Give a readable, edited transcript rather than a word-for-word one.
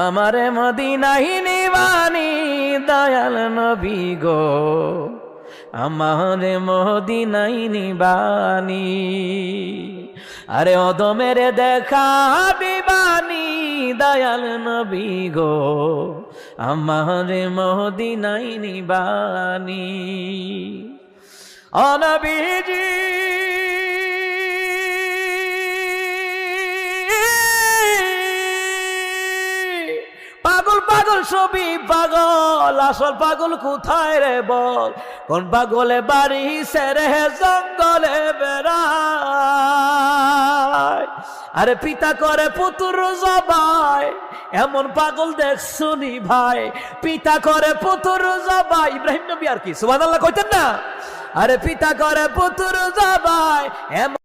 আমারে মদিনায় নিবানি দয়াল নবী গো, আমারে মদিনায় নিবানি। আরে অদমের দেখা দিবানি দয়াল নবী গো, আমারে মদিনায় নিবানি। ও নবীজি পাগল পাগল সবই পাগল, আসল পাগল কোথায় রে বল? কোন পাগলে বাড়ি সেরে জঙ্গলে বেড়ায়। আরে পিতা করে পুতুর জবাই, এমন পাগল দেখছুনি ভাই। পিতা করে পুতুর জবাই, ইব্রাহিম নবী আর কি সুবহানাল্লাহ কইতেন না? আরে পিতা করে পুতুর জবাই এমন